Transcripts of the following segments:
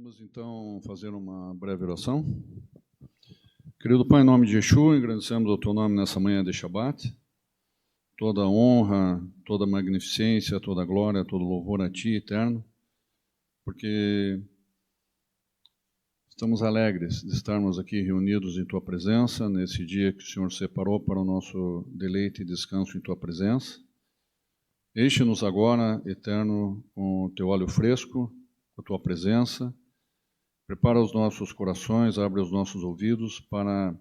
Vamos então fazer uma breve oração. Querido Pai, em nome de Yeshua, engrandecemos o Teu nome nessa manhã de Shabbat. Toda a honra, toda a magnificência, toda a glória, todo louvor a Ti, eterno, porque estamos alegres de estarmos aqui reunidos em Tua presença, nesse dia que o Senhor separou para o nosso deleite e descanso em Tua presença. Enche-nos agora, eterno, com o Teu óleo fresco, com a Tua presença. Prepara os nossos corações, abre os nossos ouvidos para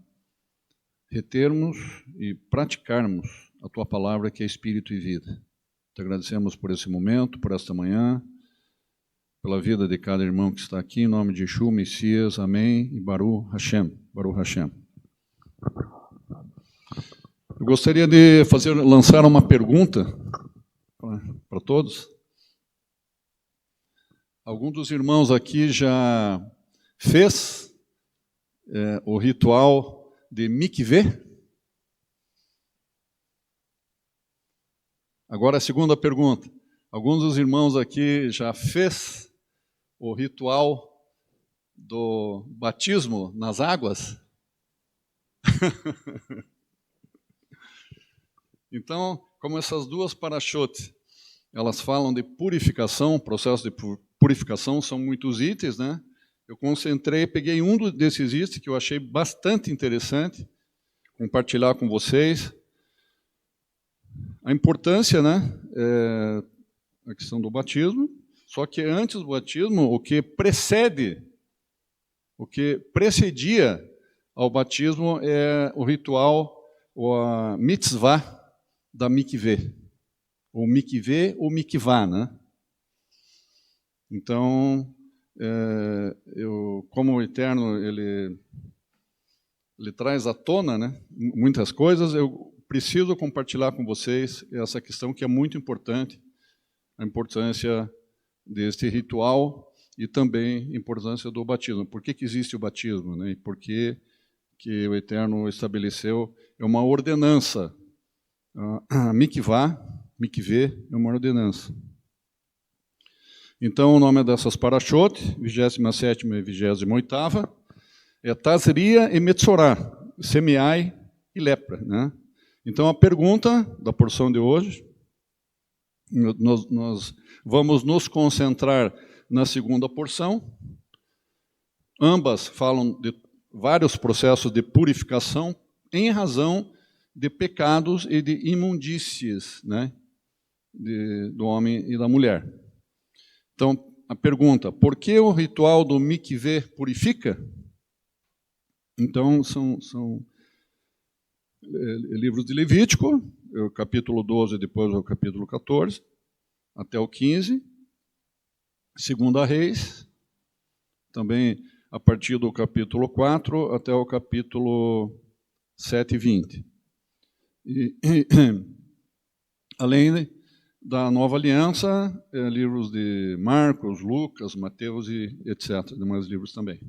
retermos e praticarmos a Tua palavra, que é Espírito e vida. Te agradecemos por esse momento, por esta manhã, pela vida de cada irmão que está aqui, em nome de Yeshua, Messias, amém, e Baruch Hashem. Baruch Hashem. Eu gostaria de lançar uma pergunta para todos. Algum dos irmãos aqui já fez o ritual de mikveh? Agora a segunda pergunta. Alguns dos irmãos aqui já fez o ritual do batismo nas águas? Então, como essas duas parashot, elas falam de purificação, processo de purificação, são muitos itens, né? Eu peguei um desses itens que eu achei bastante interessante, compartilhar com vocês. A importância, né? A questão do batismo, só que antes do batismo, o que precedia ao batismo é o ritual, ou a mitzvah da mikveh. Ou mikveh ou mikvah, né? Então, como o Eterno, ele traz à tona, né, muitas coisas, eu preciso compartilhar com vocês essa questão que é muito importante, a importância deste ritual e também a importância do batismo. Por que existe o batismo, né? E por que o Eterno estabeleceu uma ordenança? A mikveh é uma ordenança. Então, o nome dessas parashot, 27ª e 28ª, é Tazria e Metzorá, semeai e lepra, né? Então, a pergunta da porção de hoje, nós vamos nos concentrar na segunda porção. Ambas falam de vários processos de purificação em razão de pecados e de imundícies, né, do homem e da mulher. Então, a pergunta, por que o ritual do mikveh purifica? Então, são livros de Levítico, o capítulo 12, depois o capítulo 14, até o 15, Segunda Reis, também a partir do capítulo 4 até o capítulo 7 e 20. Além da Nova Aliança, livros de Marcos, Lucas, Mateus e etc., demais livros também.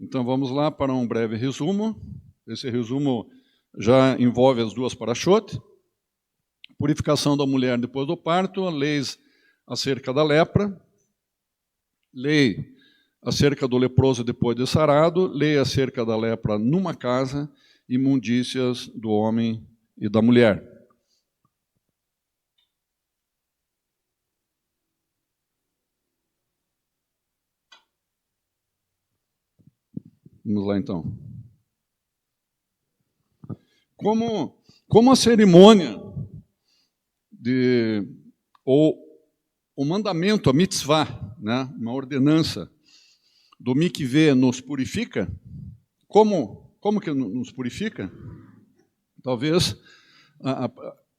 Então vamos lá para um breve resumo. Esse resumo já envolve as duas parashot: purificação da mulher depois do parto, leis acerca da lepra, lei acerca do leproso depois de sarado, lei acerca da lepra numa casa, imundícias do homem e da mulher. Vamos lá, então. Como a cerimônia ou o mandamento, a mitzvah, né, uma ordenança do mikveh nos purifica, como que nos purifica? Talvez a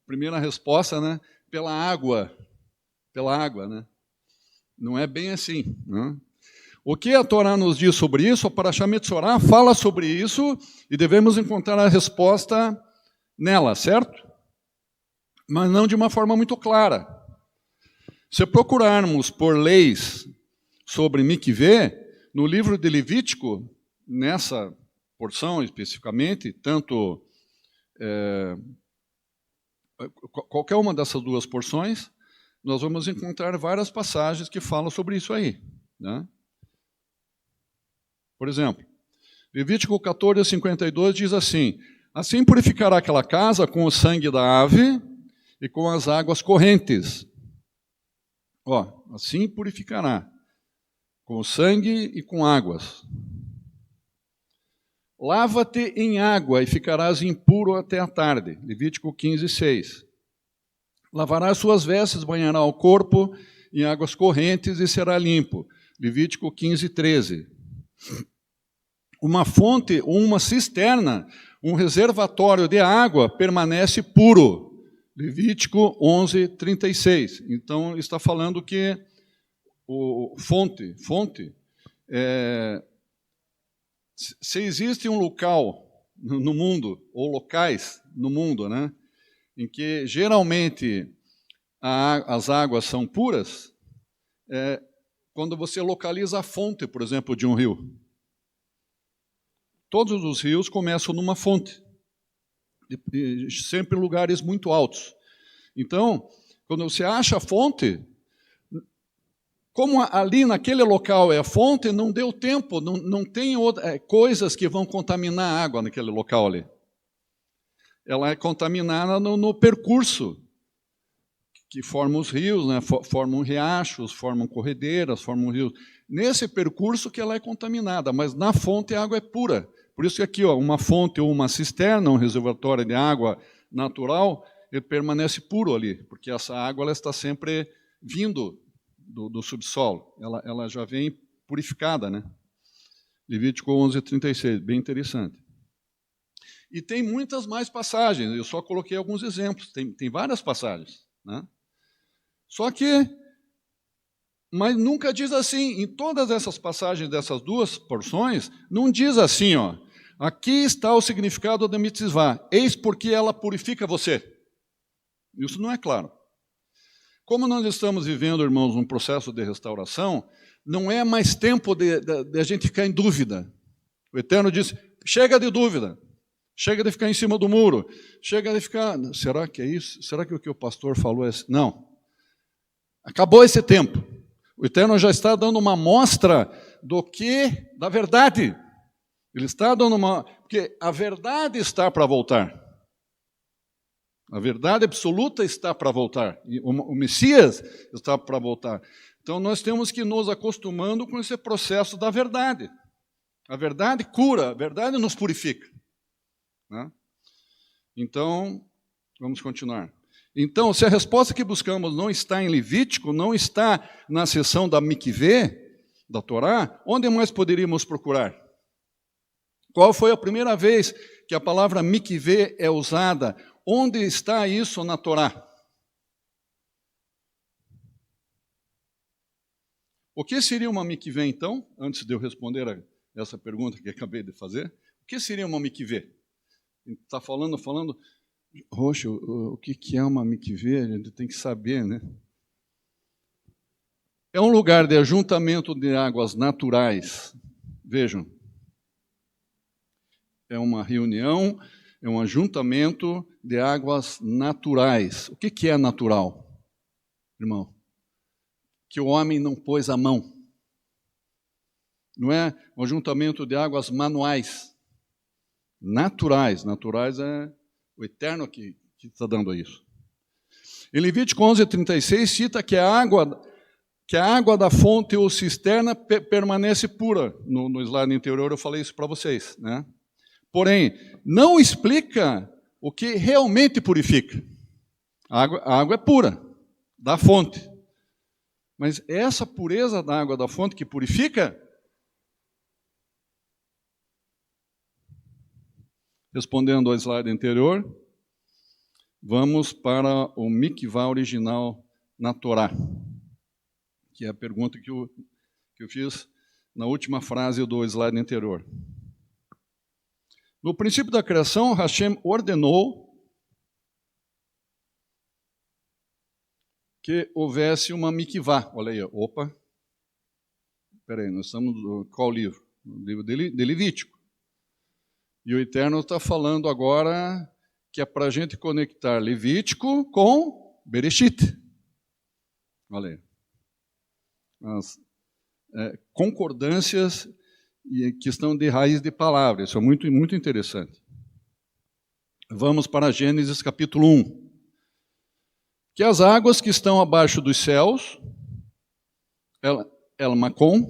primeira resposta, né, pela água, né? Não é bem assim, né? O que a Torá nos diz sobre isso? A Parashá Metzorá fala sobre isso e devemos encontrar a resposta nela, certo? Mas não de uma forma muito clara. Se procurarmos por leis sobre mikveh, no livro de Levítico, nessa porção especificamente, tanto qualquer uma dessas duas porções, nós vamos encontrar várias passagens que falam sobre isso aí, né? Por exemplo, Levítico 14:52 diz assim: assim purificará aquela casa com o sangue da ave e com as águas correntes. Assim purificará, com sangue e com águas. Lava-te em água e ficarás impuro até a tarde. Levítico 15:6. Lavarás suas vestes, banhará o corpo em águas correntes e será limpo. Levítico 15:13. Uma fonte ou uma cisterna, um reservatório de água permanece puro. Levítico 11:36. Então, está falando que fonte, se existe um local no mundo, ou locais no mundo, né, em que geralmente as águas são puras, quando você localiza a fonte, por exemplo, de um rio. Todos os rios começam numa fonte, sempre em lugares muito altos. Então, quando você acha a fonte, como ali naquele local é a fonte, não deu tempo, não tem coisas que vão contaminar a água naquele local ali. Ela é contaminada no percurso que forma os rios, né? Formam riachos, formam corredeiras, formam rios. Nesse percurso que ela é contaminada, mas na fonte a água é pura. Por isso que aqui, uma fonte ou uma cisterna, um reservatório de água natural, ele permanece puro ali, porque essa água ela está sempre vindo do subsolo. Ela já vem purificada, né? Levítico 11:36, bem interessante. E tem muitas mais passagens, eu só coloquei alguns exemplos, tem várias passagens, né? Só que, mas nunca diz assim, em todas essas passagens dessas duas porções, não diz assim, aqui está o significado da mitzvah, eis porque ela purifica você. Isso não é claro. Como nós estamos vivendo, irmãos, um processo de restauração, não é mais tempo de a gente ficar em dúvida. O Eterno disse, chega de dúvida, chega de ficar em cima do muro, chega de ficar, será que é isso? Será que o que o pastor falou é... Não. Acabou esse tempo. O Eterno já está dando uma amostra da verdade. Ele está dando porque a verdade está para voltar. A verdade absoluta está para voltar. O Messias está para voltar. Então nós temos que nos acostumando com esse processo da verdade. A verdade cura, a verdade nos purifica. Né? Então, vamos continuar. Então, se a resposta que buscamos não está em Levítico, não está na seção da Mikvê, da Torá, onde mais poderíamos procurar? Qual foi a primeira vez que a palavra Mikvê é usada? Onde está isso na Torá? O que seria uma Mikvê, então? Antes de eu responder a essa pergunta que acabei de fazer, o que seria uma Mikvê? Está falando, Roxo, o que é uma mikvê? A gente tem que saber, né? É um lugar de ajuntamento de águas naturais. Vejam, é uma reunião, é um ajuntamento de águas naturais. O que é natural, irmão? Que o homem não pôs a mão. Não é um ajuntamento de águas manuais. Naturais é o Eterno que está dando isso. Em Levítico 11:36 cita que a água da fonte ou cisterna permanece pura. No slide anterior eu falei isso para vocês, né? Porém, não explica o que realmente purifica. A água é pura, da fonte. Mas essa pureza da água da fonte que purifica, respondendo ao slide anterior, vamos para o mikvah original na Torá, que é a pergunta que eu fiz na última frase do slide anterior. No princípio da criação, Hashem ordenou que houvesse uma mikvah. Olha aí, opa. Espera aí, nós estamos no qual livro? No livro de Levítico. E o Eterno está falando agora que é para a gente conectar Levítico com Bereshit. Olha aí. As concordâncias e questão de raiz de palavra. Isso é muito, muito interessante. Vamos para Gênesis capítulo 1. Que as águas que estão abaixo dos céus, Elmacom,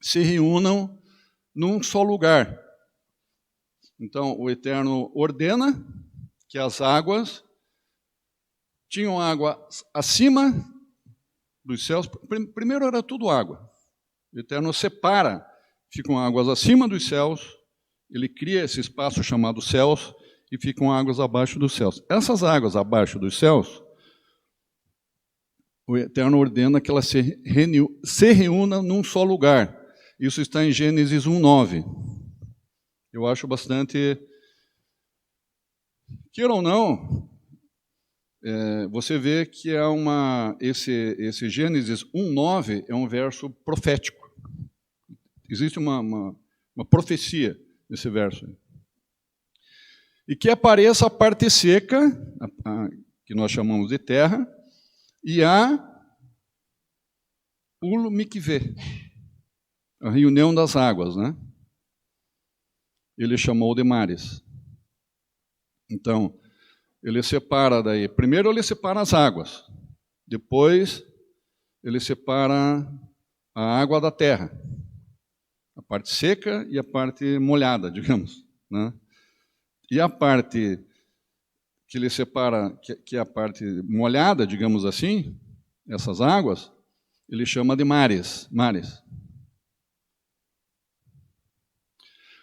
se reúnam num só lugar. Então, o Eterno ordena que as águas tinham água acima dos céus. Primeiro era tudo água. O Eterno separa, ficam águas acima dos céus, ele cria esse espaço chamado céus, e ficam águas abaixo dos céus. Essas águas abaixo dos céus, o Eterno ordena que elas se reúnam num só lugar. Isso está em Gênesis 1:9. Eu acho bastante... Queira ou não, você vê que esse Gênesis 1:9 é um verso profético. Existe uma profecia nesse verso. E que apareça a parte seca, que nós chamamos de terra, e a Ulo Mikveh, a reunião das águas, né? Ele chamou de mares. Então, ele separa daí. Primeiro ele separa as águas. Depois ele separa a água da terra. A parte seca e a parte molhada, digamos, né? E a parte que ele separa, que é a parte molhada, digamos assim, essas águas, ele chama de mares.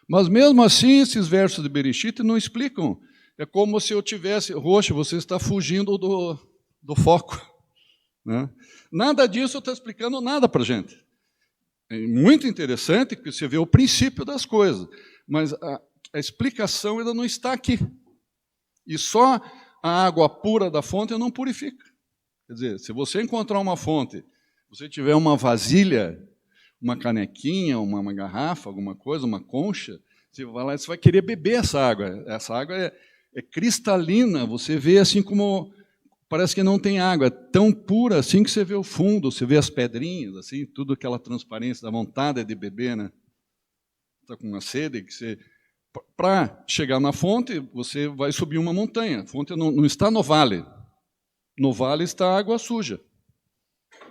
Mas mesmo assim, esses versos de Bereshit não explicam. É como se eu tivesse... Roxa, você está fugindo do foco, né? Nada disso está explicando nada para a gente. É muito interessante que você vê o princípio das coisas, mas a explicação ainda não está aqui. E só a água pura da fonte não purifica. Quer dizer, se você encontrar uma fonte, você tiver uma vasilha, uma canequinha, uma garrafa, alguma coisa, uma concha, você vai lá e você vai querer beber essa água. Essa água é cristalina, você vê assim como... Parece que não tem água, é tão pura assim que você vê o fundo, você vê as pedrinhas, assim, tudo aquela transparência, da vontade de beber, né? Está com uma sede que você... Para chegar na fonte, você vai subir uma montanha. A fonte não está no vale. No vale está a água suja.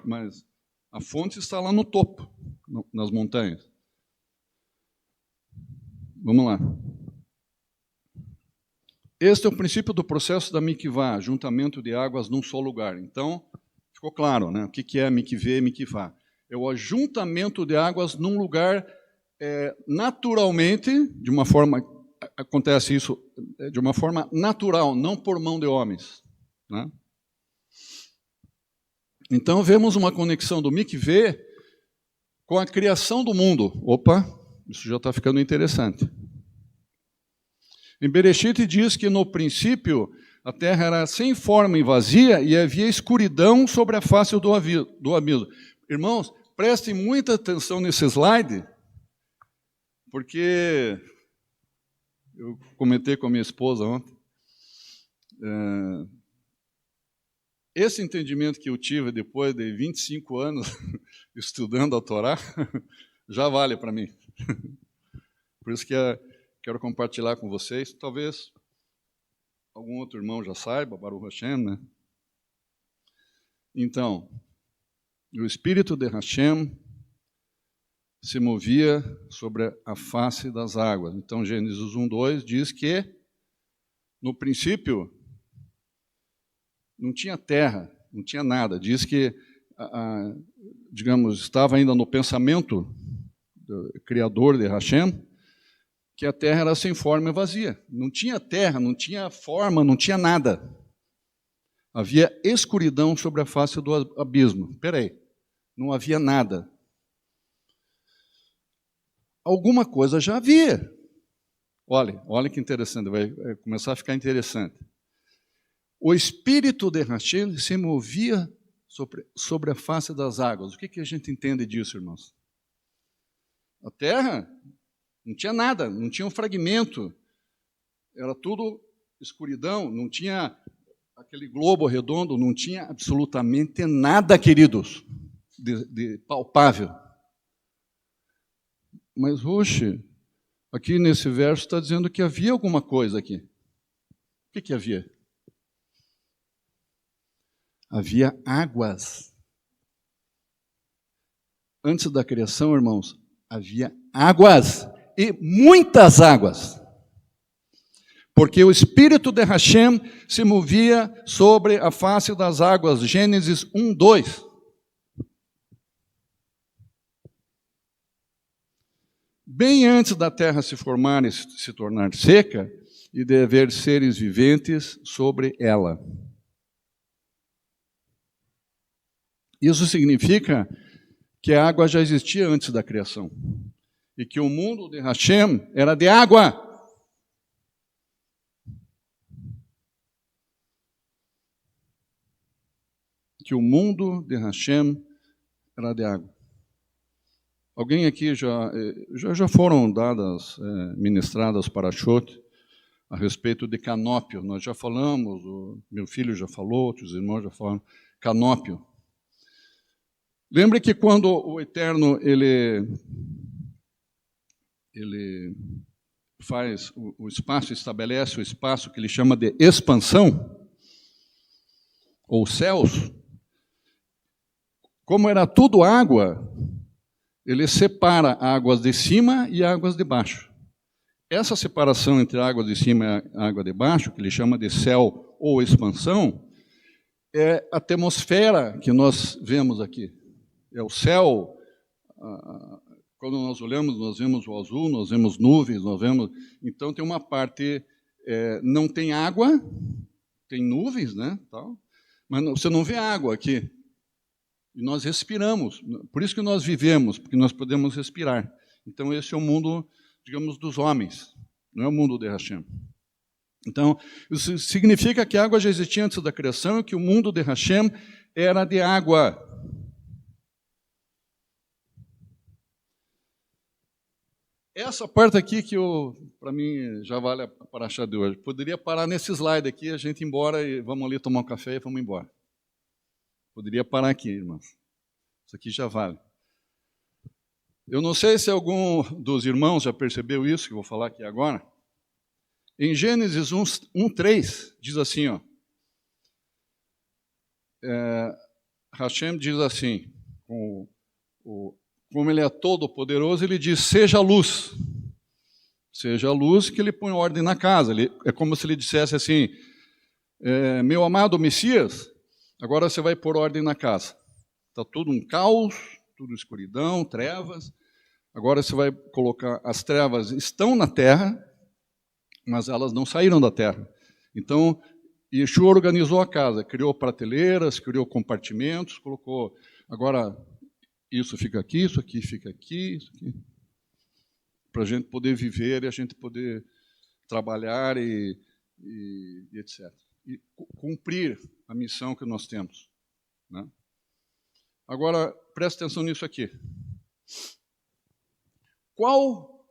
Mas a fonte está lá no topo, nas montanhas. Vamos lá. Este é o princípio do processo da mikvah, juntamento de águas num só lugar. Então, ficou claro, né? O que é mikveh e mikvah? É o ajuntamento de águas num lugar... naturalmente, de uma forma, acontece isso de uma forma natural, não por mão de homens, né? Então, vemos uma conexão do mikveh com a criação do mundo. Opa, isso já está ficando interessante. Em Bereshit diz que, no princípio, a terra era sem forma e vazia e havia escuridão sobre a face do abismo. Irmãos, prestem muita atenção nesse slide, porque eu comentei com a minha esposa ontem, esse entendimento que eu tive depois de 25 anos estudando a Torá, já vale para mim. Por isso que quero compartilhar com vocês. Talvez algum outro irmão já saiba, Baruch Hashem, né? Então, o Espírito de Hashem se movia sobre a face das águas. Então, Gênesis 1:2 diz que, no princípio, não tinha terra, não tinha nada. Diz que, digamos, estava ainda no pensamento do Criador de Hashem, que a terra era sem forma e vazia. Não tinha terra, não tinha forma, não tinha nada. Havia escuridão sobre a face do abismo. Espera aí, não havia nada. Alguma coisa já havia. Olha que interessante, vai começar a ficar interessante. O Espírito de Hashem se movia sobre a face das águas. O que a gente entende disso, irmãos? A terra não tinha nada, não tinha um fragmento. Era tudo escuridão, não tinha aquele globo redondo, não tinha absolutamente nada, queridos, de palpável. Mas, Rushi, aqui nesse verso está dizendo que havia alguma coisa aqui. O que havia? Havia águas. Antes da criação, irmãos, havia águas, e muitas águas. Porque o Espírito de Hashem se movia sobre a face das águas. Gênesis 1, 2. Bem antes da terra se formar e se tornar seca, e de haver seres viventes sobre ela. Isso significa que a água já existia antes da criação. E que o mundo de Hashem era de água. Que o mundo de Hashem era de água. Alguém aqui já foram dadas, ministradas para Shot a respeito de canópio. Nós já falamos, o meu filho já falou, outros irmãos já falaram, canópio. Lembre que quando o Eterno ele faz o espaço, estabelece o espaço que ele chama de expansão, ou céus, como era tudo água, ele separa águas de cima e águas de baixo. Essa separação entre águas de cima e água de baixo, que ele chama de céu ou expansão, é a atmosfera que nós vemos aqui. É o céu, quando nós olhamos, nós vemos o azul, nós vemos nuvens, nós vemos... Então tem uma parte, não tem água, tem nuvens, né? Tal, mas você não vê água aqui. E nós respiramos, por isso que nós vivemos, porque nós podemos respirar. Então esse é o mundo, digamos, dos homens, não é o mundo de Hashem. Então, isso significa que a água já existia antes da criação e que o mundo de Hashem era de água. Essa parte aqui que para mim já vale a paraxá de hoje. Poderia parar nesse slide aqui, a gente ir embora e vamos ali tomar um café e vamos embora. Poderia parar aqui, irmãos. Isso aqui já vale. Eu não sei se algum dos irmãos já percebeu isso, que eu vou falar aqui agora. Em Gênesis 1:3, diz assim, ó. Hashem diz assim, como ele é todo poderoso, ele diz, seja luz. Seja luz que ele põe ordem na casa. É como se ele dissesse assim, meu amado Messias, agora você vai pôr ordem na casa. Está tudo um caos, tudo escuridão, trevas. Agora você vai colocar, as trevas estão na terra, mas elas não saíram da terra. Então, Yeshua organizou a casa, criou prateleiras, criou compartimentos, colocou, agora isso fica aqui, isso aqui fica aqui, isso aqui. Para a gente poder viver e a gente poder trabalhar e etc. E cumprir a missão que nós temos. Né? Agora, preste atenção nisso aqui. Qual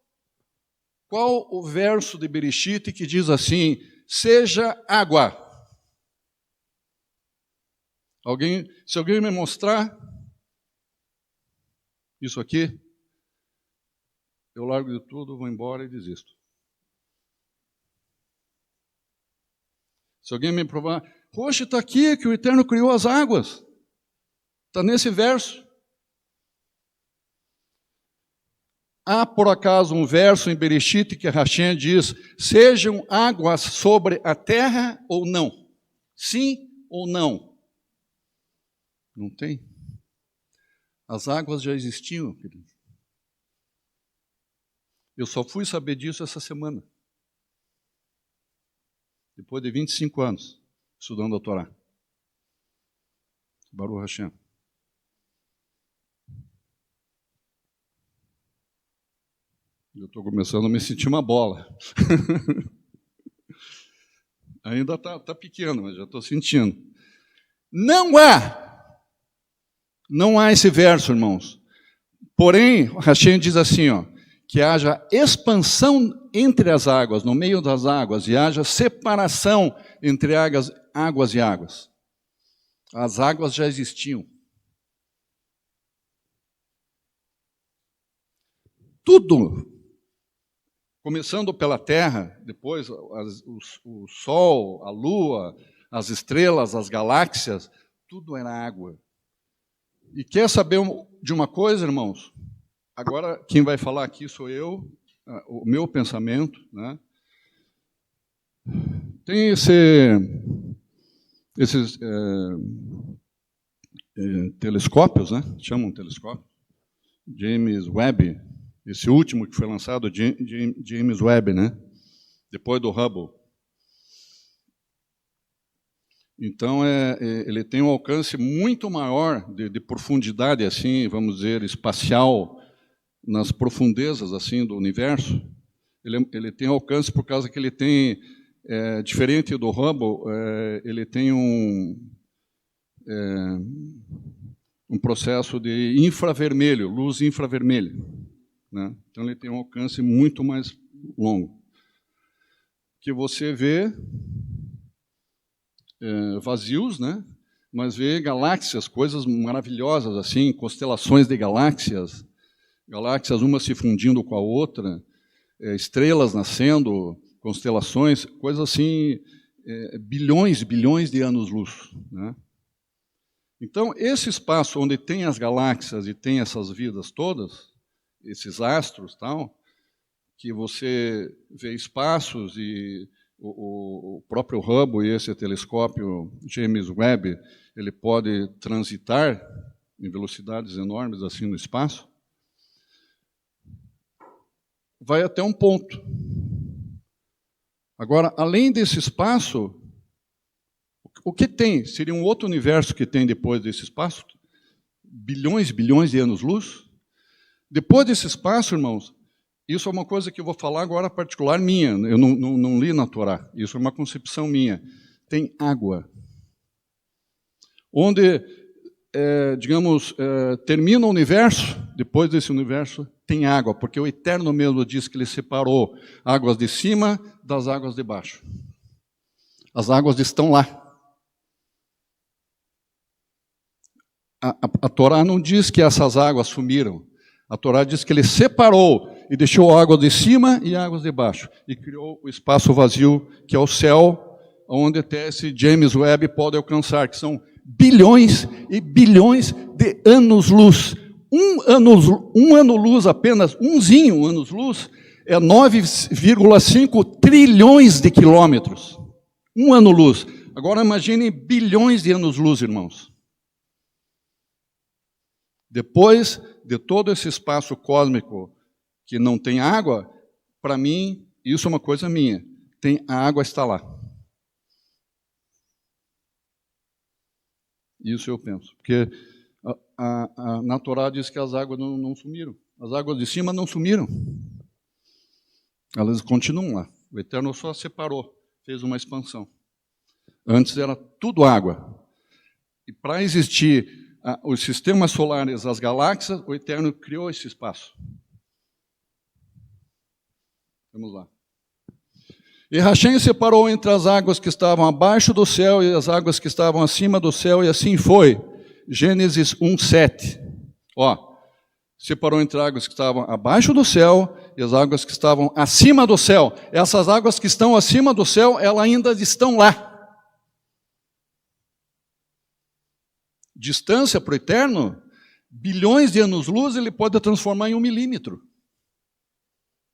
o verso de Bereshit que diz assim, seja água? Se alguém me mostrar isso aqui, eu largo de tudo, vou embora e desisto. Se alguém me provar, poxa, está aqui que o Eterno criou as águas. Está nesse verso. Há, por acaso, um verso em Bereshit que Hashem diz, sejam águas sobre a terra ou não? Sim ou não? Não tem. As águas já existiam, querido. Eu só fui saber disso essa semana. Depois de 25 anos, estudando a Torá. Baruch Hashem. Eu estou começando a me sentir uma bola. Ainda está pequeno, mas já estou sentindo. Não há esse verso, irmãos. Porém, Hashem diz assim, ó, que haja expansão entre as águas, no meio das águas, e haja separação entre águas e águas. As águas já existiam. tudo, começando pela Terra, depois o Sol, a Lua, as estrelas, as galáxias, tudo era água. E quer saber de uma coisa, irmãos? Agora, quem vai falar aqui sou eu, o meu pensamento, né? Tem esses telescópios, né? Chamam telescópio. James Webb, esse último que foi lançado, James Webb, né? Depois do Hubble. Então, ele tem um alcance muito maior de profundidade, assim, vamos dizer, espacial, nas profundezas assim do universo. Ele tem alcance por causa que ele tem, diferente do Hubble, ele tem um processo de infravermelho, luz infravermelha, né? Então ele tem um alcance muito mais longo. Que você vê vazios, né? Mas vê galáxias, coisas maravilhosas assim, constelações de galáxias uma se fundindo com a outra, estrelas nascendo, constelações, coisas assim, bilhões de anos-luz, né? Então, esse espaço onde tem as galáxias e tem essas vidas todas, esses astros, tal, que você vê espaços e o próprio Hubble e esse telescópio James Webb, ele pode transitar em velocidades enormes assim no espaço, vai até um ponto. Agora, além desse espaço, o que tem? Seria um outro universo que tem depois desse espaço? Bilhões de anos-luz? Depois desse espaço, irmãos, isso é uma coisa que eu vou falar agora particular minha, eu não li na Torá, isso é uma concepção minha. Tem água. Onde, termina o universo, depois desse universo, tem água, porque o Eterno mesmo diz que ele separou águas de cima das águas de baixo. As águas estão lá. A Torá não diz que essas águas sumiram. A Torá diz que ele separou e deixou águas de cima e águas de baixo. E criou o espaço vazio, que é o céu, onde até esse James Webb pode alcançar, que são bilhões e bilhões de anos-luz. Um ano-luz apenas, um anos-luz, é 9,5 trilhões de quilômetros. Um ano-luz. Agora imaginem bilhões de anos-luz, irmãos. Depois de todo esse espaço cósmico que não tem água, para mim, isso é uma coisa minha. A água está lá. Isso eu penso. Porque na Torá diz que as águas não sumiram. As águas de cima não sumiram. Elas continuam lá. O Eterno só separou, fez uma expansão. Antes era tudo água. E para existir os sistemas solares, as galáxias, o Eterno criou esse espaço. Vamos lá. E Hashem separou entre as águas que estavam abaixo do céu e as águas que estavam acima do céu, e assim foi. Gênesis 1:7. Separou entre as águas que estavam abaixo do céu e as águas que estavam acima do céu. Essas águas que estão acima do céu, elas ainda estão lá. Distância para o Eterno, bilhões de anos-luz, ele pode transformar em 1 milímetro.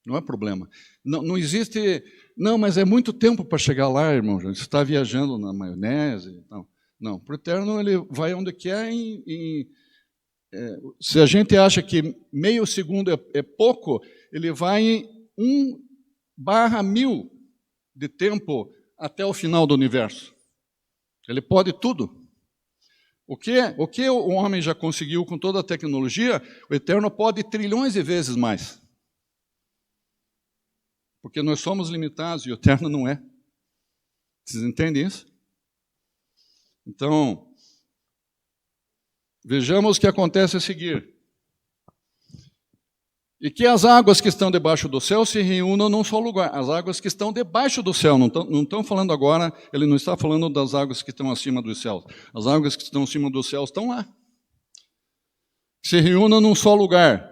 Não é problema. Não existe... Não, mas é muito tempo para chegar lá, irmão. Você está viajando na maionese. Não, para o Eterno ele vai onde quer. Se a gente acha que meio segundo é pouco, ele vai em 1/1000 de tempo até o final do universo. Ele pode tudo. O que o homem já conseguiu com toda a tecnologia, o Eterno pode trilhões de vezes mais. Porque nós somos limitados e o Eterno não é. Vocês entendem isso? Então, vejamos o que acontece a seguir. E que as águas que estão debaixo do céu se reúnam num só lugar. As águas que estão debaixo do céu, não estão falando agora, ele não está falando das águas que estão acima dos céus. As águas que estão acima dos céus estão lá. Se reúnam num só lugar.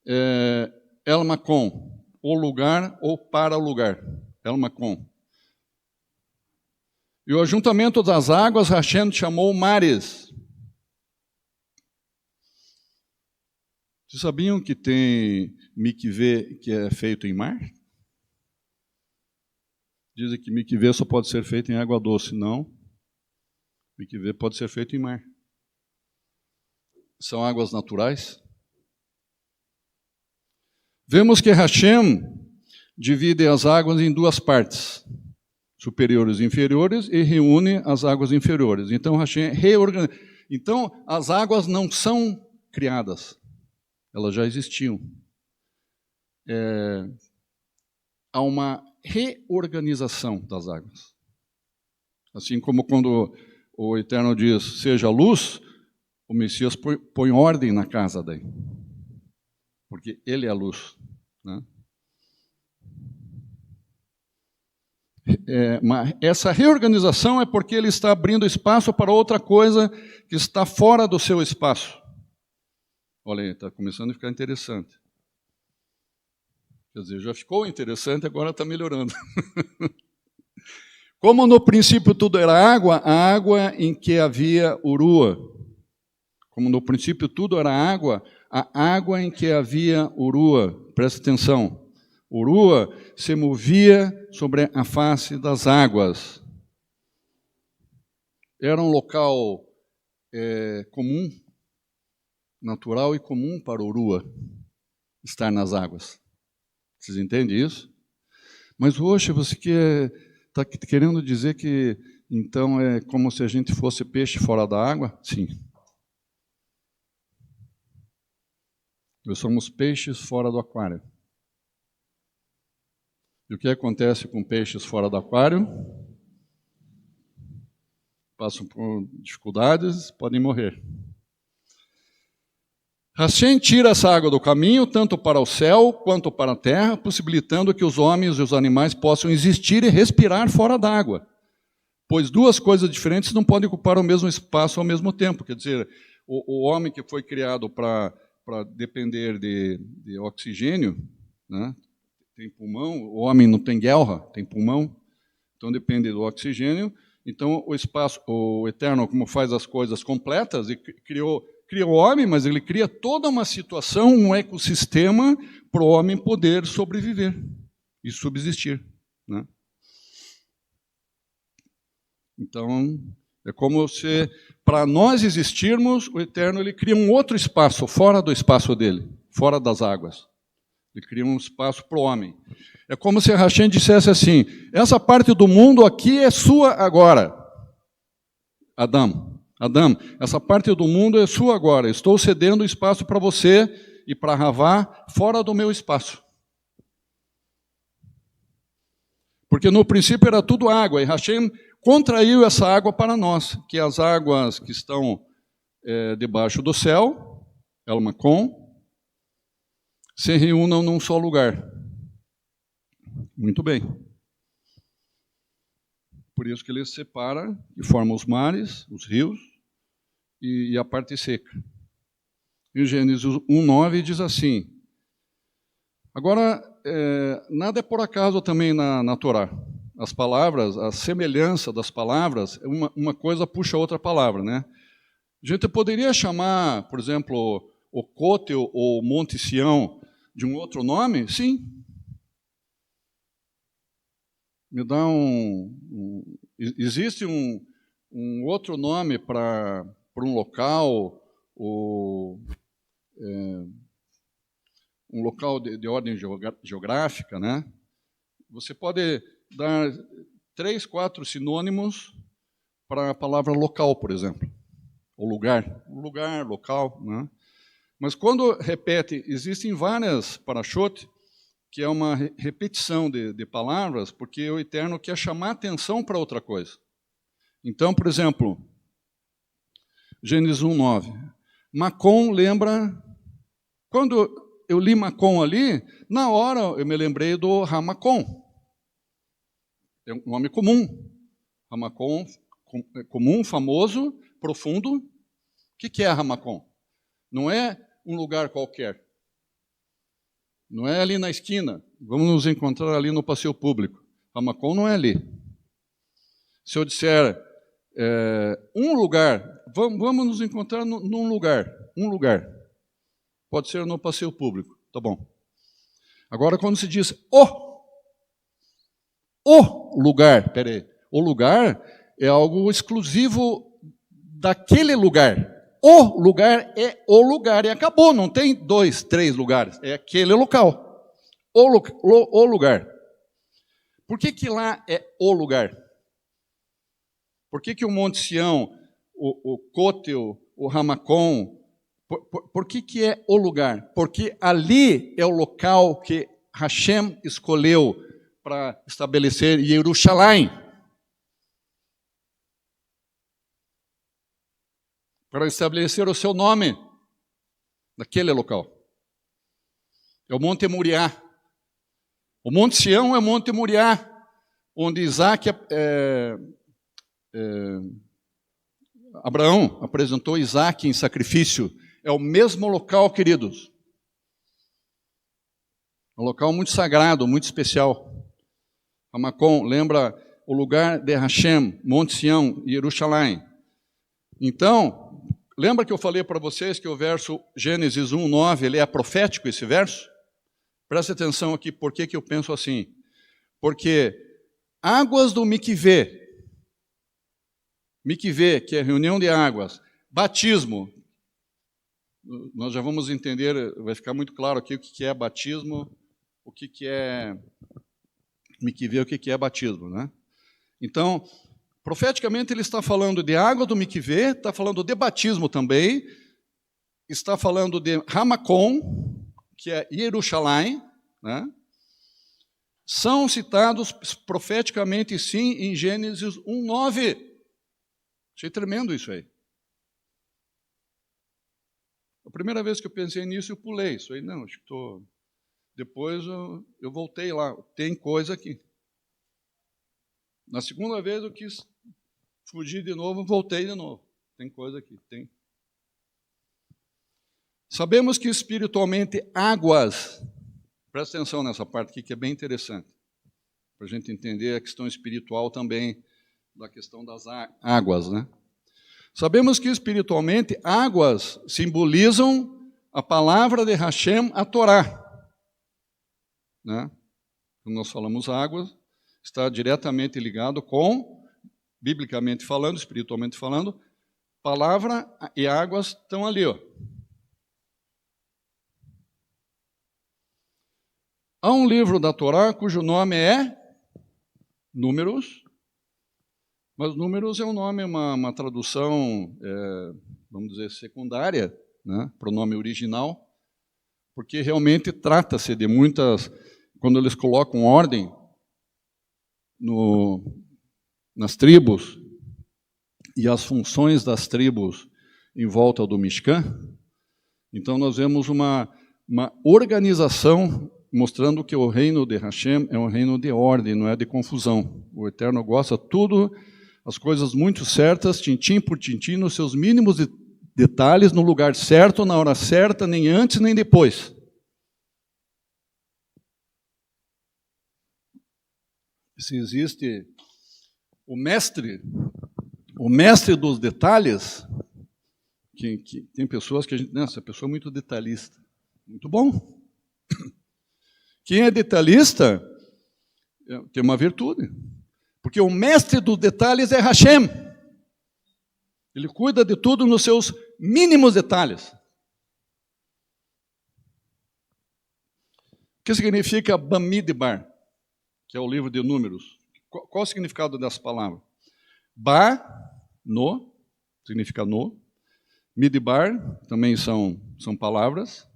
El Macon, o lugar ou para o lugar. El Macon. E o ajuntamento das águas, Hashem chamou mares. Vocês sabiam que tem mikvê que é feito em mar? Dizem que mikvê só pode ser feito em água doce. Não. Mikvê pode ser feito em mar. São águas naturais. Vemos que Hashem divide as águas em duas partes, superiores e inferiores, e reúne as águas inferiores. Então Hashem reorganiza. Então as águas não são criadas. Elas já existiam. Há uma reorganização das águas. Assim como quando o Eterno diz, seja luz, o Messias põe ordem na casa daí. Porque ele é a luz. Né? Mas essa reorganização é porque ele está abrindo espaço para outra coisa que está fora do seu espaço. Olha aí, está começando a ficar interessante. Quer dizer, já ficou interessante, agora está melhorando. Como no princípio tudo era água, a água em que havia urua. Como no princípio tudo era água, a água em que havia urua. Presta atenção. Urua se movia sobre a face das águas. Era um local comum, natural e comum para urua estar nas águas. Vocês entendem isso? Mas hoje você está querendo dizer que então é como se a gente fosse peixe fora da água? Sim. Nós somos peixes fora do aquário. E o que acontece com peixes fora do aquário? Passam por dificuldades, podem morrer. Hashem tira essa água do caminho, tanto para o céu quanto para a terra, possibilitando que os homens e os animais possam existir e respirar fora d'água. Pois duas coisas diferentes não podem ocupar o mesmo espaço ao mesmo tempo. Quer dizer, o homem que foi criado para depender de oxigênio, né? Tem pulmão, o homem não tem guelra, tem pulmão, então depende do oxigênio. Então o espaço, o Eterno, como faz as coisas completas, e criou o homem, mas ele cria toda uma situação, um ecossistema para o homem poder sobreviver e subsistir. Né? Então, é como se, para nós existirmos, o Eterno ele cria um outro espaço, fora do espaço dele, fora das águas. Ele cria um espaço para o homem. É como se Hashem dissesse assim, essa parte do mundo aqui é sua agora. Adão, essa parte do mundo é sua agora. Estou cedendo espaço para você e para Havá fora do meu espaço. Porque no princípio era tudo água, e Hashem contraiu essa água para nós, que as águas que estão debaixo do céu, El Macon, se reúnam num só lugar. Muito bem. Por isso que ele separa e forma os mares, os rios e a parte seca. Em Gênesis 1:9 diz assim, agora, nada é por acaso também na Torá. As palavras, a semelhança das palavras, uma coisa puxa a outra palavra, né? A gente poderia chamar, por exemplo, o Côtel ou Monte Sião de um outro nome? Sim. Me dá existe um outro nome para um local, um local de ordem geográfica, né? Você pode dar 3, 4 sinônimos para a palavra local, por exemplo, ou lugar, local, né? Mas quando repete, existem várias parashot, que é uma repetição de palavras, porque o Eterno quer chamar atenção para outra coisa. Então, por exemplo, Gênesis 1:9. Macon lembra... Quando eu li Macon ali, na hora eu me lembrei do Ramacon. É um nome comum. Ramacon, comum, famoso, profundo. O que é Ramacon? Não é um lugar qualquer. Não é ali na esquina. Vamos nos encontrar ali no passeio público. Ramacom não é ali. Se eu disser um lugar, vamos nos encontrar num lugar. Um lugar. Pode ser no passeio público. Tá bom. Agora, quando se diz o lugar, peraí, o lugar é algo exclusivo daquele lugar. O lugar é o lugar e acabou, não tem 2, 3 lugares, é aquele local. O lugar. Por que lá é o lugar? Por que o Monte Sião, o Côtel, o Ramacom, por que é o lugar? Porque ali é o local que Hashem escolheu para estabelecer Jerusalém. Para estabelecer o seu nome naquele local. É o Monte Moriá. O Monte Sião é o Monte Moriá, onde Abraão apresentou Isaac em sacrifício. É o mesmo local, queridos. Um local muito sagrado, muito especial. Ramacom lembra o lugar de Hashem, Monte Sião, Jerusalém. Então, lembra que eu falei para vocês que o verso Gênesis 1:9, ele é profético, esse verso? Presta atenção aqui, por que eu penso assim? Porque águas do Mikvê, que é reunião de águas, batismo, nós já vamos entender, vai ficar muito claro aqui o que é batismo, o que é Mikvê, o que é batismo, né? Então, profeticamente ele está falando de água do Mikvê, está falando de batismo também, está falando de Ramacom, que é Jerusalém, né? São citados profeticamente, sim, em Gênesis 1:9. Achei tremendo isso aí. A primeira vez que eu pensei nisso, eu pulei. Isso aí, não, acho que estou... Depois eu voltei lá. Tem coisa aqui. Na segunda vez eu quis fugir de novo, voltei de novo. Tem coisa aqui, tem. Sabemos que espiritualmente águas, presta atenção nessa parte aqui que é bem interessante, para a gente entender a questão espiritual também, da questão das águas, né? Sabemos que espiritualmente águas simbolizam a palavra de Hashem, a Torá, né? Quando nós falamos águas, está diretamente ligado com, biblicamente falando, espiritualmente falando, palavra e águas estão ali, ó. Há um livro da Torá cujo nome é Números, mas Números é um nome, uma tradução, vamos dizer, secundária, né, para o nome original, porque realmente trata-se de muitas, quando eles colocam ordem nas tribos e as funções das tribos em volta do Mishkan, então nós vemos uma organização mostrando que o reino de Hashem é um reino de ordem, não é de confusão. O Eterno gosta tudo, as coisas muito certas, tintim por tintim, nos seus mínimos detalhes, no lugar certo, na hora certa, nem antes nem depois. Se existe o mestre dos detalhes, que tem pessoas que a gente, essa pessoa é muito detalhista. Muito bom. Quem é detalhista tem uma virtude. Porque o mestre dos detalhes é Hashem. Ele cuida de tudo nos seus mínimos detalhes. O que significa Bamidbar, que é o livro de Números? Qual o significado dessa palavra? Ba, no, significa no. Midbar, também são palavras.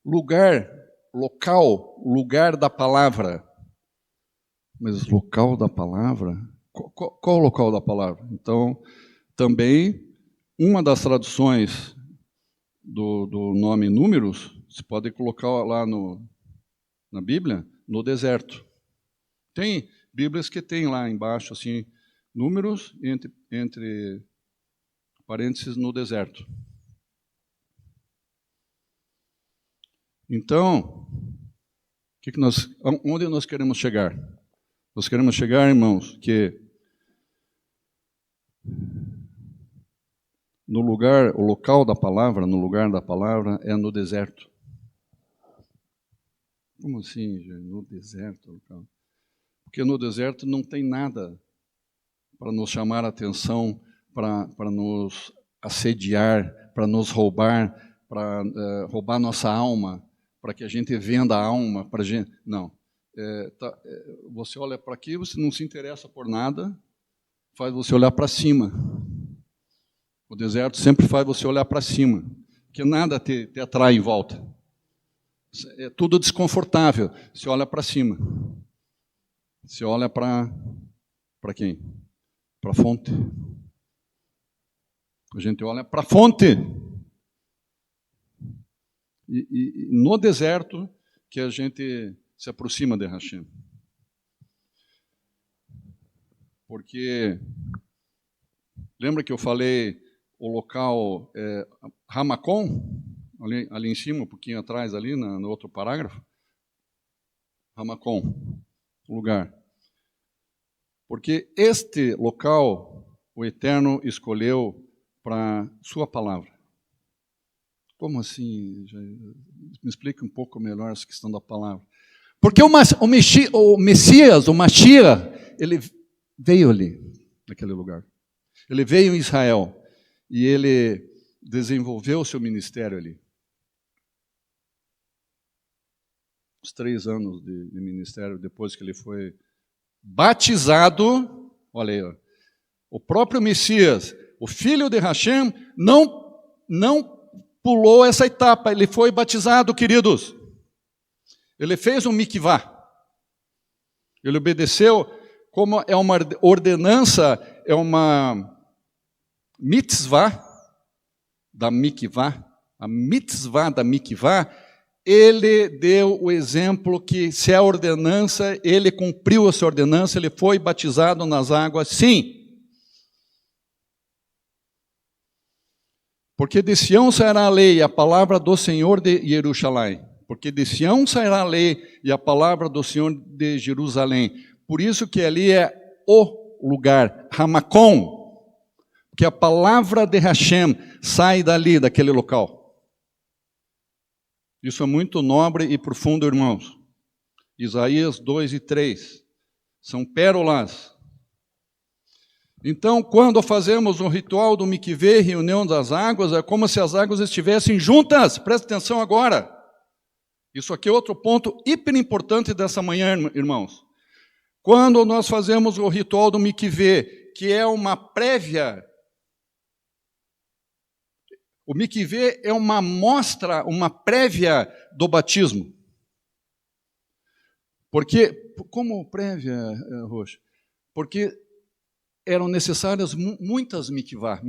Lugar, local, lugar da palavra. Mas local da palavra? Qual o local da palavra? Então, também, uma das traduções do nome Números, se pode colocar lá na Bíblia, no deserto. Tem Bíblias que tem lá embaixo, assim, Números, entre parênteses, no deserto. Então, onde nós queremos chegar? Nós queremos chegar, irmãos, que o local da palavra, no lugar da palavra, é no deserto. Como assim, gente? No deserto? Porque no deserto não tem nada para nos chamar a atenção, para nos assediar, para nos roubar, para roubar nossa alma, para que a gente venda a alma. Não. Você olha para aqui, você não se interessa por nada, faz você olhar para cima. O deserto sempre faz você olhar para cima, porque nada te atrai em volta. É tudo desconfortável. Você olha para cima. Você olha para quem? Para a fonte. A gente olha para a fonte. E no deserto que a gente se aproxima de Hashem. Porque, lembra que eu falei o local Ramacom, ali em cima, um pouquinho atrás, ali no outro parágrafo? Ramacom, o lugar. Porque este local, o Eterno escolheu para sua palavra. Como assim? Me explica um pouco melhor essa questão da palavra. Porque o Messias, o Mashiach, ele veio ali, naquele lugar. Ele veio em Israel e ele desenvolveu o seu ministério ali. Os 3 anos de ministério, depois que ele foi batizado, olha aí, ó, o próprio Messias, o filho de Hashem, não pulou essa etapa, ele foi batizado, queridos. Ele fez um mikvah. Ele obedeceu, como é uma ordenança, é uma mitzvah da mikvah, a mitzvah da mikvah, ele deu o exemplo que se é ordenança, ele cumpriu essa ordenança, ele foi batizado nas águas, sim. Porque de Sião sairá a lei e a palavra do Senhor de Jerusalém. Porque de Sião sairá a lei e a palavra do Senhor de Jerusalém. Por isso que ali é o lugar, Ramacom. Porque a palavra de Hashem sai dali, daquele local. Isso é muito nobre e profundo, irmãos. Isaías 2 e 3. São pérolas. Então, quando fazemos o ritual do mikveh, reunião das águas, é como se as águas estivessem juntas. Presta atenção agora. Isso aqui é outro ponto hiper importante dessa manhã, irmãos. Quando nós fazemos o ritual do mikveh, que é uma prévia, o mikveh é uma mostra, uma prévia do batismo. Porque, como prévia, Roxa? Porque eram necessárias muitas mikvot.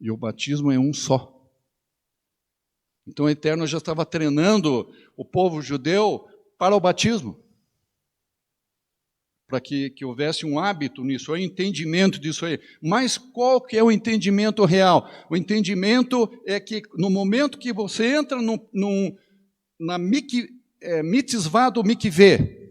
E o batismo é um só. Então o Eterno já estava treinando o povo judeu para o batismo. Para que houvesse um hábito nisso, um entendimento disso aí. Mas qual que é o entendimento real? O entendimento é que no momento que você entra na mitzvah do mikveh,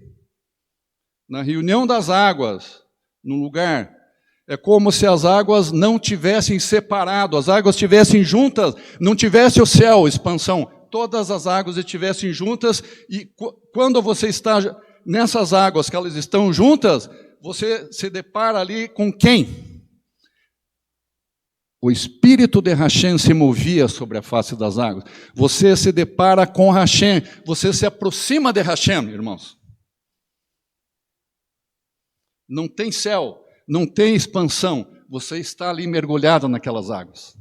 na reunião das águas, no lugar, é como se as águas não tivessem separado, as águas estivessem juntas, não tivesse o céu, expansão, todas as águas estivessem juntas, e quando você está nessas águas que elas estão juntas, você se depara ali com quem? O Espírito de Hashem se movia sobre a face das águas. Você se depara com Hashem, você se aproxima de Hashem, irmãos. Não tem céu, não tem expansão, você está ali mergulhado naquelas águas.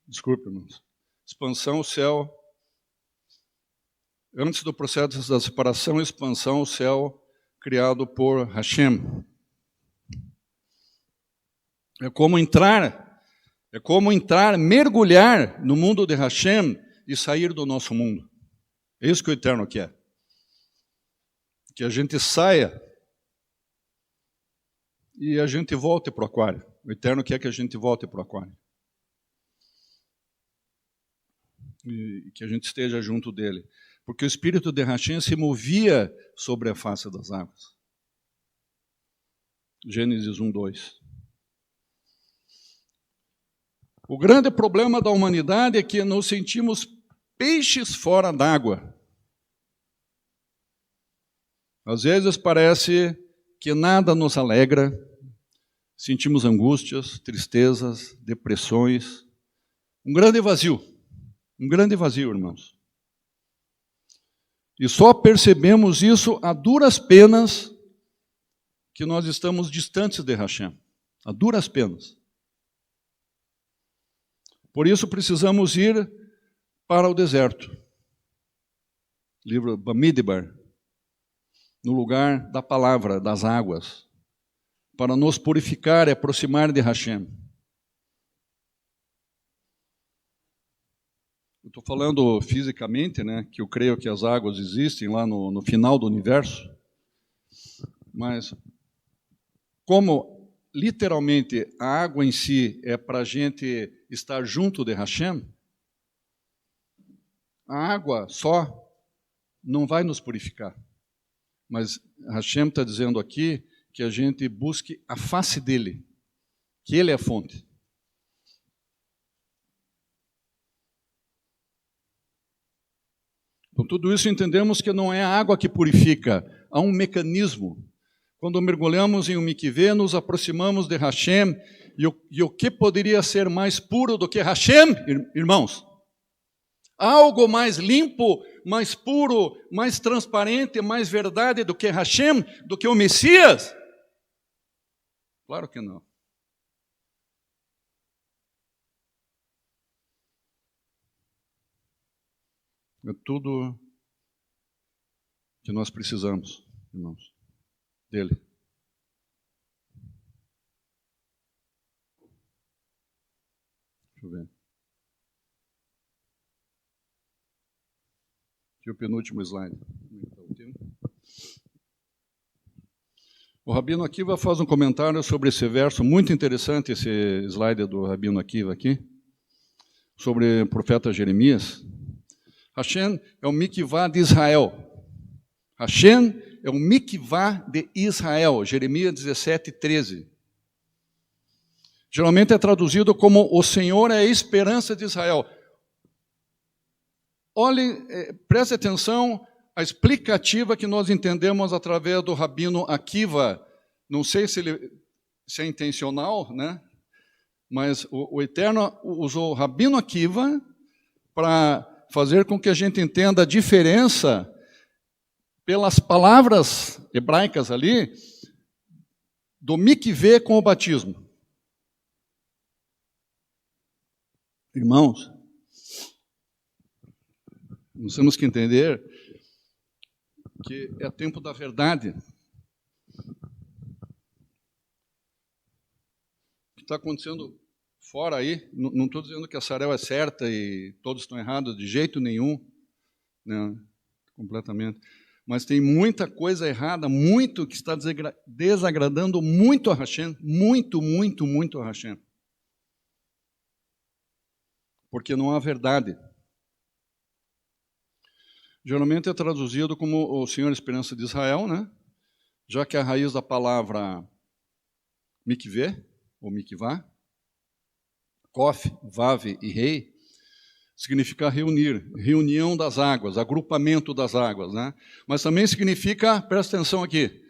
Desculpe, irmãos. Expansão, céu. Antes do processo da separação e expansão, o céu criado por Hashem. É como entrar, mergulhar no mundo de Hashem e sair do nosso mundo. É isso que o Eterno quer. Que a gente saia e a gente volte para o aquário. O Eterno quer que a gente volte para o aquário. E que a gente esteja junto dele. Porque o Espírito de Hashem se movia sobre a face das águas. Gênesis 1:2. O grande problema da humanidade é que nos sentimos peixes fora d'água. Às vezes parece que nada nos alegra, sentimos angústias, tristezas, depressões, um grande vazio, irmãos. E só percebemos isso a duras penas que nós estamos distantes de Hashem, a duras penas. Por isso precisamos ir para o deserto. Livro Bamidbar, no lugar da palavra, das águas, para nos purificar e aproximar de Hashem. Eu estou falando fisicamente, né, que eu creio que as águas existem lá no final do universo, mas como literalmente a água em si é para a gente estar junto de Hashem, a água só não vai nos purificar. Mas Hashem está dizendo aqui que a gente busque a face dele, que ele é a fonte. Com tudo isso entendemos que não é a água que purifica, há um mecanismo. Quando mergulhamos em um mikveh, nos aproximamos de Hashem, e o que poderia ser mais puro do que Hashem, irmãos? Algo mais limpo, mais puro, mais transparente, mais verdade do que Hashem, do que o Messias? Claro que não. É tudo que nós precisamos, irmãos, dele. Deixa eu ver. Aqui o penúltimo slide. O Rabino Akiva faz um comentário sobre esse verso, muito interessante esse slide do Rabino Akiva aqui, sobre o profeta Jeremias. Hashem é o mikvah de Israel. Hashem é o mikvah de Israel. Jeremias 17:13. Geralmente é traduzido como o Senhor é a esperança de Israel. Olhe, preste atenção à explicativa que nós entendemos através do Rabino Akiva. Não sei se é intencional, né? Mas o Eterno usou o Rabino Akiva para fazer com que a gente entenda a diferença pelas palavras hebraicas ali do mikveh com o batismo. Irmãos, nós temos que entender que é tempo da verdade. O que está acontecendo fora aí, não estou dizendo que a Sarel é certa e todos estão errados de jeito nenhum, né, completamente, mas tem muita coisa errada, muito que está desagradando muito a Hashem, muito a Hashem. Porque não há verdade. Geralmente é traduzido como o Senhor Esperança de Israel, né? Já que a raiz da palavra mikveh, ou mikvah, kof, vav e rei, significa reunir, reunião das águas, agrupamento das águas, né? Mas também significa, presta atenção aqui,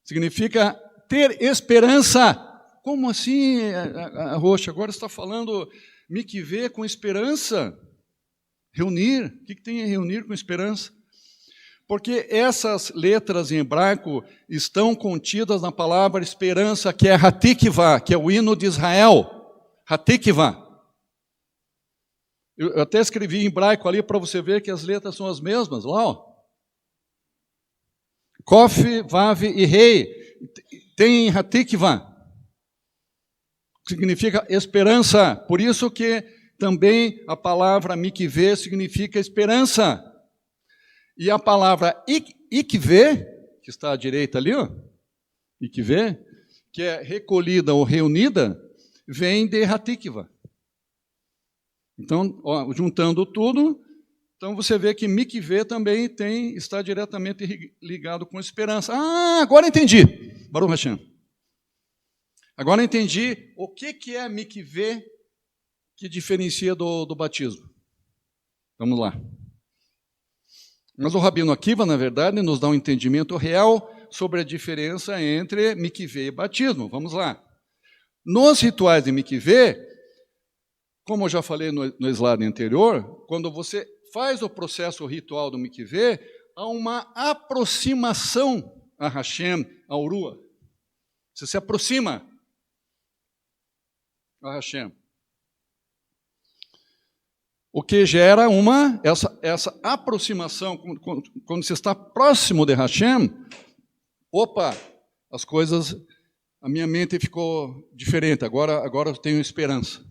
significa ter esperança. Como assim, a Roxa? Agora está falando mikveh com esperança? Reunir, o que tem a reunir com esperança? Porque essas letras em hebraico estão contidas na palavra esperança, que é Hatikvah, que é o hino de Israel. Hatikvah. Eu até escrevi em hebraico ali para você ver que as letras são as mesmas, lá, ó. Kof, Vav e Rei. Tem Hatikva, significa esperança. Por isso que também a palavra mikveh significa esperança. E a palavra ikveh, que está à direita ali, ó, ikveh, que é recolhida ou reunida, vem de Hatikva. Então, ó, juntando tudo, então você vê que mikveh também está diretamente ligado com esperança. Ah, agora entendi. Baruch Hashem. Agora entendi o que é mikveh que diferencia do batismo. Vamos lá. Mas o Rabino Akiva, na verdade, nos dá um entendimento real sobre a diferença entre mikveh e batismo. Vamos lá. Nos rituais de mikveh, como eu já falei no slide anterior, quando você faz o processo ritual do mikveh, há uma aproximação a Hashem, a Urua. Você se aproxima a Hashem. O que gera essa aproximação, quando você está próximo de Hashem, opa, as coisas, a minha mente ficou diferente, agora eu tenho esperança.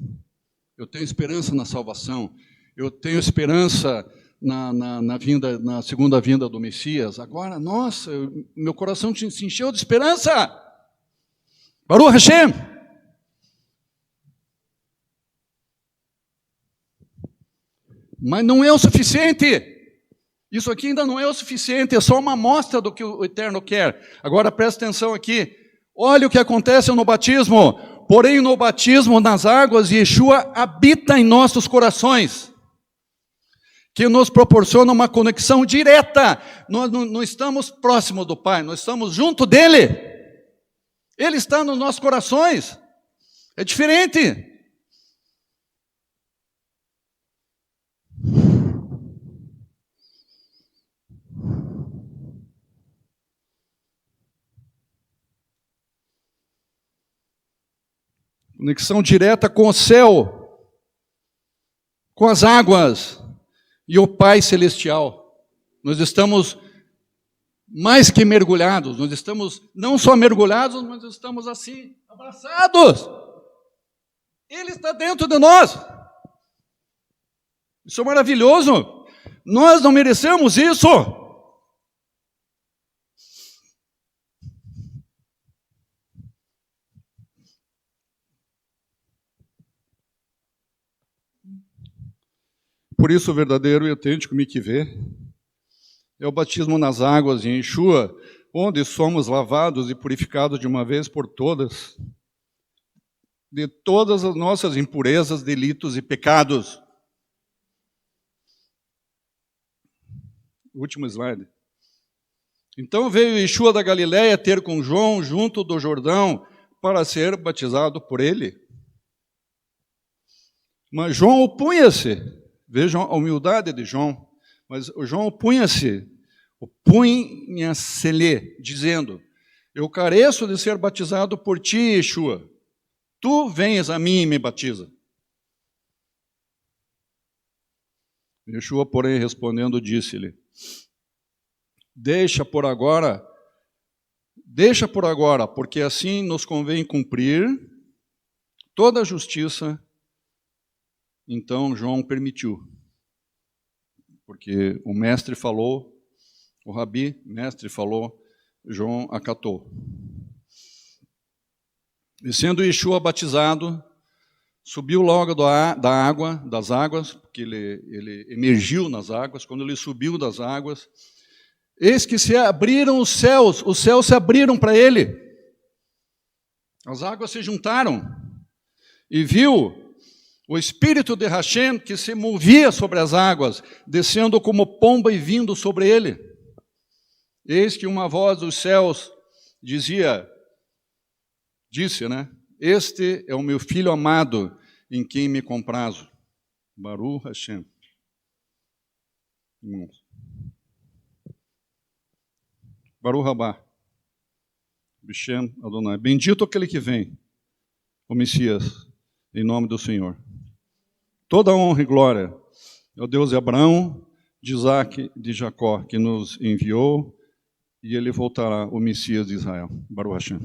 Eu tenho esperança na salvação, eu tenho esperança na segunda vinda do Messias. Agora, nossa, meu coração se encheu de esperança. Baruch Hashem. Mas não é o suficiente. Isso aqui ainda não é o suficiente, é só uma amostra do que o Eterno quer. Agora presta atenção aqui. Olha o que acontece no batismo. Porém, no batismo, nas águas, Yeshua habita em nossos corações, que nos proporciona uma conexão direta. Nós não estamos próximos do Pai, nós estamos junto dele. Ele está nos nossos corações. É diferente. Conexão direta com o céu, com as águas e o Pai Celestial. Nós estamos mais que mergulhados, nós estamos não só mergulhados, mas estamos assim, abraçados. Ele está dentro de nós. Isso é maravilhoso. Nós não merecemos isso. Por isso, o verdadeiro e autêntico mikveh é o batismo nas águas em Yeshua, onde somos lavados e purificados de uma vez por todas de todas as nossas impurezas, delitos e pecados. Último slide. Então veio Yeshua da Galileia ter com João junto do Jordão para ser batizado por ele. Mas João opunha-se. Vejam a humildade de João. Mas o João opunha-se, dizendo: eu careço de ser batizado por ti, Yeshua. Tu vens a mim e me batiza. Yeshua, porém, respondendo, disse-lhe: Deixa por agora, porque assim nos convém cumprir toda a justiça. Então João permitiu, porque o mestre falou, o rabi, mestre falou, João acatou. E sendo Yeshua batizado, subiu logo das águas, porque ele emergiu nas águas. Quando ele subiu das águas, eis que se abriram os céus se abriram para ele. As águas se juntaram e viu o Espírito de Hashem que se movia sobre as águas, descendo como pomba e vindo sobre ele. Eis que uma voz dos céus disse, este é o meu filho amado, em quem me comprazo. Baruch Hashem. Irmãos. Baruch Rabá. Bishem Adonai. Bendito aquele que vem, o Messias, em nome do Senhor. Toda honra e glória ao Deus de Abraão, de Isaac e de Jacó, que nos enviou e ele voltará, o Messias de Israel. Baruch Hashem.